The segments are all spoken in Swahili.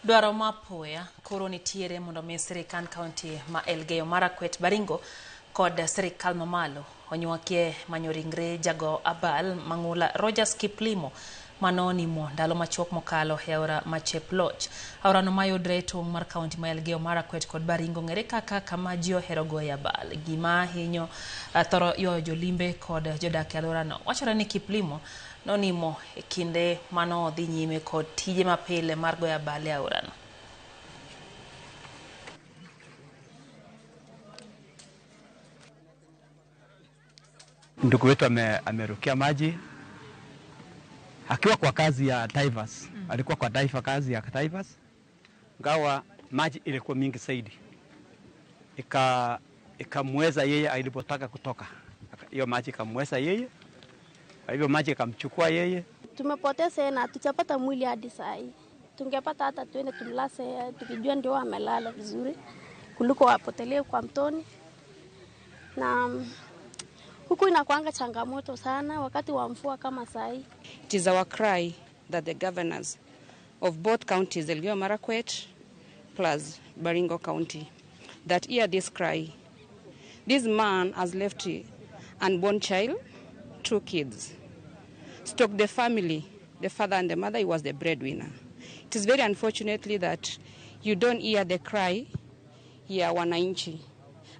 Dwaro mapoya koro nitiere mondo mi sirikal kaunti ma Elgeyo Marakwet Baringo kod sirikal mamalo onywakie manyo ringre jagoo abal mang'ula Rogers Kiplimo manonimo ndalo machuok mokalo e aora ma Cheploch. Aorano mayudre e tong' mar kaunti ma Elgeyo Marakwet kod Baringo ng'ere kaka kama ji ohero goye abal. Gima hinyo thoro yoyo jolimbe kod jodak e aorano. Wachore ni Kiplimo nonimo e kinde mano dhi nyime kod tije mapile mar goyo abal e aorano. Ndugu wetu amerukia maji akiwa kwa kazi ya divers. Alikuwa kwa kazi ya divers. Ngawa maji ilikuwa mingi zaidi. Ikamweza yeye alipotaka kutoka. Hiyo maji ikamweza yeye. Hivyo maji ikamchukua yeye. Tumepoteza na tutapata mwili hadi saa hii. Tungepata hata tuende tumlase tukijua ndio amelala vizuri kuliko wapotelee kwa mtoni. Na huku inakuanga changamoto sana wakati wa mvua kama saa hii. It is our cry that the governors of both counties, Elgeyo Marakwet plus Baringo County, that hear this cry. This man has left an unborn child, 2 kids. Stock the family, the father and the mother, he was the breadwinner. It is very unfortunately that you don't hear the cry here, wananchi.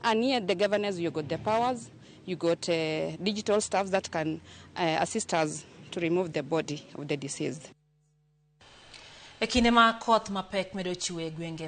And here the governors, you got the powers, you got digital staff that can assist us to remove the body of the deceased. E kinde ma koth mapek medo chwe gwenge